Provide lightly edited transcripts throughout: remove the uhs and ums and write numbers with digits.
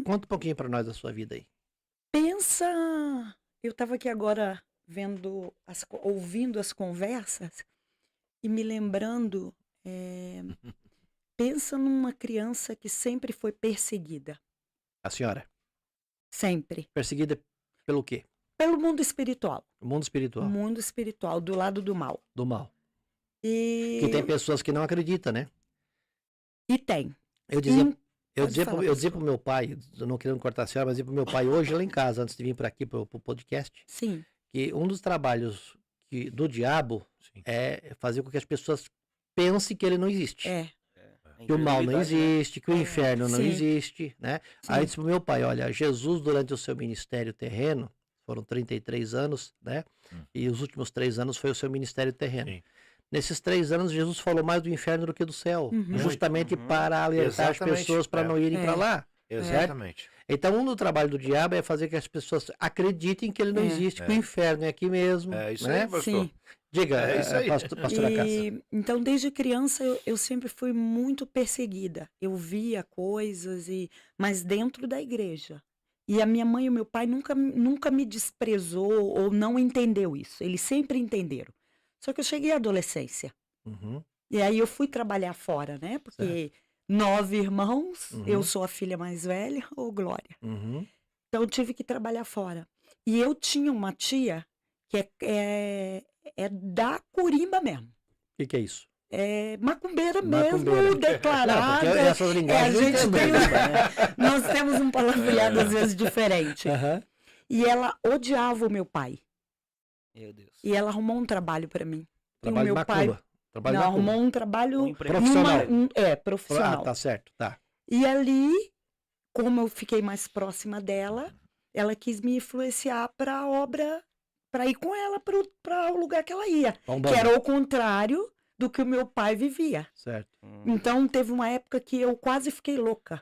Conta um pouquinho para nós da sua vida aí. Pensa, eu estava aqui agora ouvindo as conversas e me lembrando, pensa numa criança que sempre foi perseguida, A senhora, sempre, perseguida pelo quê? pelo mundo espiritual. O mundo espiritual, O mundo espiritual, do lado do mal. do mal. E Que tem pessoas que não acreditam, né? tem. Eu dizia, Pode eu dizia, falar, eu dizia pastor. pro meu pai, eu não querendo cortar a senhora, mas dizia pro meu pai hoje lá em casa, antes de vir para aqui pro podcast, Sim, que um dos trabalhos do diabo Sim. é fazer com que as pessoas pensem que ele não existe. é. Que o mal não existe, que o inferno não Sim. existe, né? Sim. Aí eu disse pro meu pai, olha, Jesus durante o seu ministério terreno, foram 33 anos, né? E os últimos 3 anos foi o seu ministério terreno. Sim. Nesses 3 anos, Jesus falou mais do inferno do que do céu, Uhum. justamente para alertar as Exatamente. pessoas para não irem para lá. Exatamente. Então, um do trabalho do diabo é fazer que as pessoas acreditem que ele não existe, que o inferno é aqui mesmo. É isso né? aí, pastor. Sim. Diga, É isso aí. pastora Cássia. Então, desde criança, eu sempre fui muito perseguida. Eu via coisas, mas dentro da igreja. E a minha mãe e o meu pai nunca me desprezou ou não entendeu isso. Eles sempre entenderam. Só que eu cheguei à adolescência. Uhum. E aí eu fui trabalhar fora, né? Porque 9 irmãos, eu sou a filha mais velha, ô Glória. Uhum. Então eu tive que trabalhar fora. E eu tinha uma tia que é da Corimba mesmo. O que é isso? É macumbeira Macumbeira. mesmo, declarada. Não, porque essas linguagens a gente eu tem entendo, né? nós temos um palavreado às vezes diferente. Aham. E ela odiava o meu pai. Meu Deus. E ela arrumou um trabalho para mim. Trabalho e o de meu pai macumba. Trabalho de não, macumba. arrumou um trabalho Um emprego. Profissional. profissional. Ah, tá certo, tá. E ali, como eu fiquei mais próxima dela, ela quis me influenciar para a obra, para ir com ela para o lugar que ela ia. Vamos Que era o contrário do que o meu pai vivia. Certo. Então, teve uma época que eu quase fiquei louca.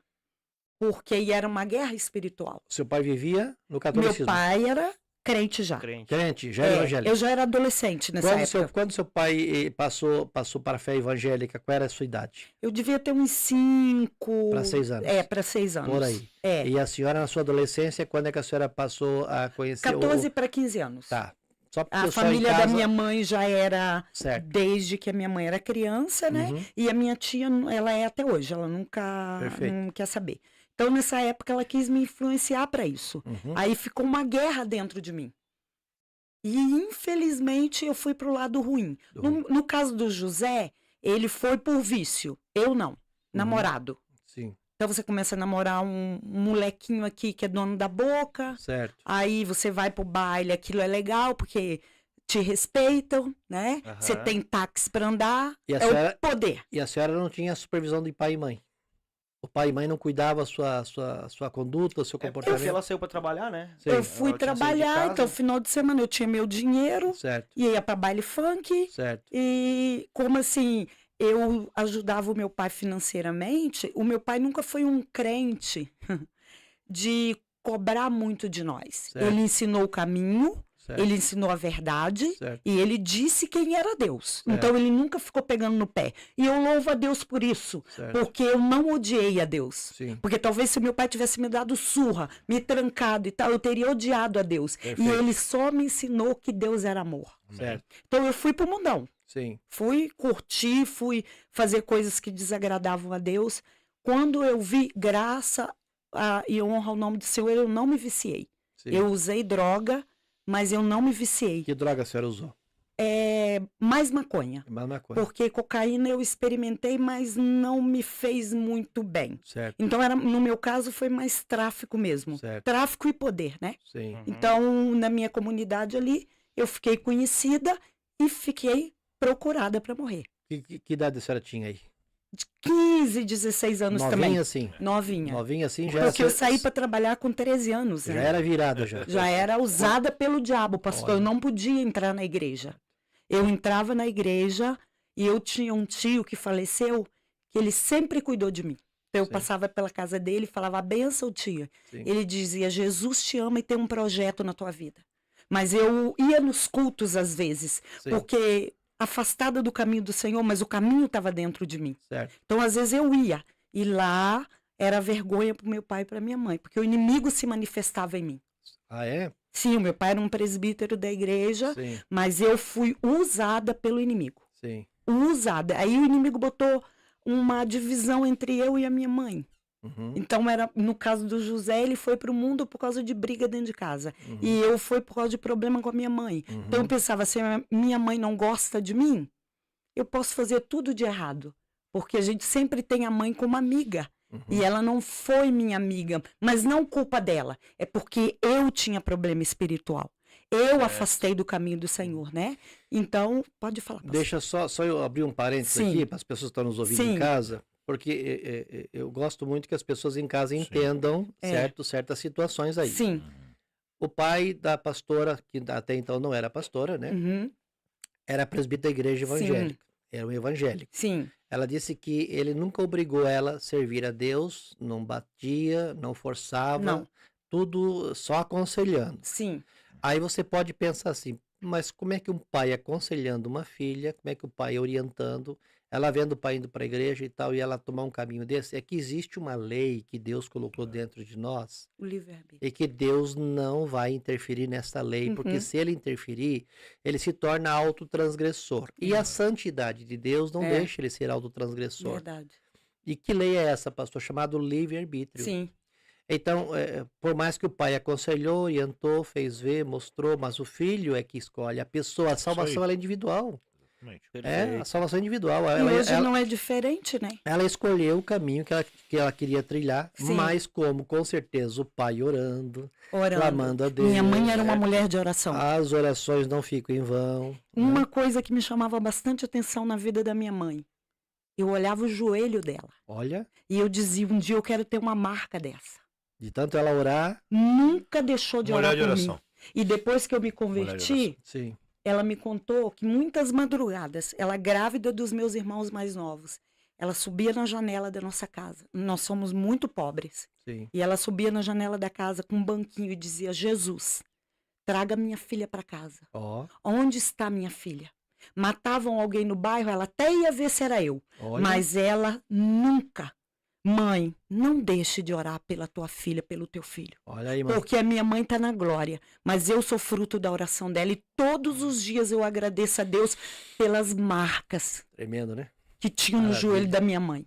Porque aí era uma guerra espiritual. Seu pai vivia no Meu catolicismo. pai era crente já. Crente. Crente, já era evangélico. Eu já era adolescente nessa época. Quando seu pai passou para a fé evangélica, qual era a sua idade? Eu devia ter uns 5... Para 6 anos. Para 6 anos. Por aí. É, E a senhora, na sua adolescência, quando é que a senhora passou a conhecer 14 para 15 anos. Tá. Só porque A eu só em família casa... da minha mãe já era Certo. desde que a minha mãe era criança, né? Uhum. E a minha tia, ela é até hoje, ela nunca Perfeito. não quer saber. Então, nessa época, ela quis me influenciar para isso. Uhum. Aí ficou uma guerra dentro de mim. E, infelizmente, eu fui pro lado ruim. No caso do José, ele foi por vício. Eu não. Namorado. Sim, Então, você começa a namorar um molequinho aqui que é dono da boca. certo. Aí você vai pro baile, aquilo é legal, porque te respeitam, né? Aham. Você tem táxi para andar. E a É senhora- o poder. E a senhora não tinha supervisão de pai e mãe? O pai e mãe não cuidavam a sua conduta, o seu Porque comportamento? ela saiu pra trabalhar, né? Sim. Eu fui Ela tinha saído de trabalhar, casa. então final de semana eu tinha meu dinheiro, Certo, ia para baile funk. certo. E como assim, eu ajudava o meu pai financeiramente, o meu pai nunca foi um crente de cobrar muito de nós. Certo. Ele ensinou o caminho, Certo. ele ensinou a verdade. Certo. E ele disse quem era Deus. Então ele nunca ficou pegando no pé. E eu louvo a Deus por isso. Certo. Porque eu não odiei a Deus. Sim. Porque talvez se meu pai tivesse me dado surra, me trancado e tal, eu teria odiado a Deus. Perfeito. E ele só me ensinou que Deus era amor. Certo. Então eu fui pro mundão. Sim. Fui curtir, fui fazer coisas que desagradavam a Deus. Quando eu vi graça e honra ao nome do Senhor, eu não me viciei. Sim. Eu usei droga, mas eu não me viciei. Que droga a senhora usou? Mais maconha. É mais uma coisa. Porque cocaína eu experimentei, mas não me fez muito bem. Certo. Então, no meu caso, foi mais tráfico mesmo. Certo. Tráfico e poder, né? Sim. Então, na minha comunidade ali, eu fiquei conhecida e fiquei procurada para morrer. Que idade a senhora tinha aí? De 15, 16 anos Novinha também. assim? Novinha. Novinha assim já Porque eu saí para trabalhar com 13 anos. já né? era virada já. Já era usada pelo diabo, pastor. Olha. Eu não podia entrar na igreja. Eu entrava na igreja e eu tinha um tio que faleceu, que ele sempre cuidou de mim. Então, eu Sim. passava pela casa dele e falava, a benção, tia. Sim. Ele dizia, Jesus te ama e tem um projeto na tua vida. Mas eu ia nos cultos às vezes, Sim. porque afastada do caminho do Senhor, mas o caminho estava dentro de mim. Certo. Então, às vezes eu ia. E lá era vergonha pro meu pai e pra minha mãe, porque o inimigo se manifestava em mim. Ah, é? Sim, o meu pai era um presbítero da igreja, Sim, mas eu fui usada pelo inimigo. sim. Usada. Aí o inimigo botou uma divisão entre eu e a minha mãe. Uhum, Então, no caso do José, ele foi pro mundo por causa de briga dentro de casa. uhum, E eu fui por causa de problema com a minha mãe. Então, eu uhum. pensava, se a minha mãe não gosta de mim, eu posso fazer tudo de errado. Porque a gente sempre tem a mãe como amiga. E ela não foi minha amiga, mas não culpa dela. É porque eu tinha problema espiritual. Eu afastei do caminho do Senhor, né? Então, pode falar, pastor. Deixa só eu abrir um parênteses Sim. aqui para as pessoas que estão nos ouvindo em Sim. casa, porque eu gosto muito que as pessoas em casa Sim. entendam É. certas situações aí. Sim. O pai da pastora, que até então não era pastora, né? Uhum. Era presbítero da igreja Sim. evangélica. Era um evangélico. Sim. Ela disse que ele nunca obrigou ela a servir a Deus, não batia, não forçava, Não. tudo só aconselhando. Sim. Aí você pode pensar assim, mas como é que um pai aconselhando uma filha, como é que o pai orientando, ela vendo o pai indo para a igreja e tal, e ela tomar um caminho desse? É que existe uma lei que Deus colocou dentro de nós O livre-arbítrio. e que Deus não vai interferir nessa lei, porque Uhum. se ele interferir, ele se torna autotransgressor. E a santidade de Deus não É. deixa ele ser autotransgressor. Verdade. E que lei é essa, pastor? Chamado livre-arbítrio. Sim. Então, por mais que o pai aconselhou, orientou, fez ver, mostrou, mas o filho é que escolhe. A pessoa, a salvação ela é individual. Exatamente. É, a salvação é individual. E Ela, hoje ela- não é diferente, né? ela escolheu o caminho que ela queria trilhar, Sim. mas como, com certeza, o pai orando, Orando. clamando a Deus. Minha mãe era uma mulher de oração. As orações não ficam em vão. Uma coisa que me chamava bastante atenção na vida da minha mãe. Eu olhava o joelho dela Olha, e eu dizia, um dia eu quero ter uma marca dessa. de tanto ela orar, Nunca deixou de Mulher orar de por oração. mim. E depois que eu me Mulher de converti, oração. sim. ela me contou que muitas madrugadas, ela grávida dos meus irmãos mais novos, ela subia na janela da nossa casa. Nós somos muito pobres. Sim. E ela subia na janela da casa com um banquinho e dizia, Jesus, traga minha filha para casa. Ó, Onde está minha filha? Matavam alguém no bairro, ela até ia ver se era eu. olha. Mas ela nunca. Mãe, não deixe de orar pela tua filha, pelo teu filho. Olha aí, mano. Porque a minha mãe está na glória, mas eu sou fruto da oração dela e todos os dias eu agradeço a Deus pelas marcas Tremendo, né? que tinham no Maravilha. joelho da minha mãe.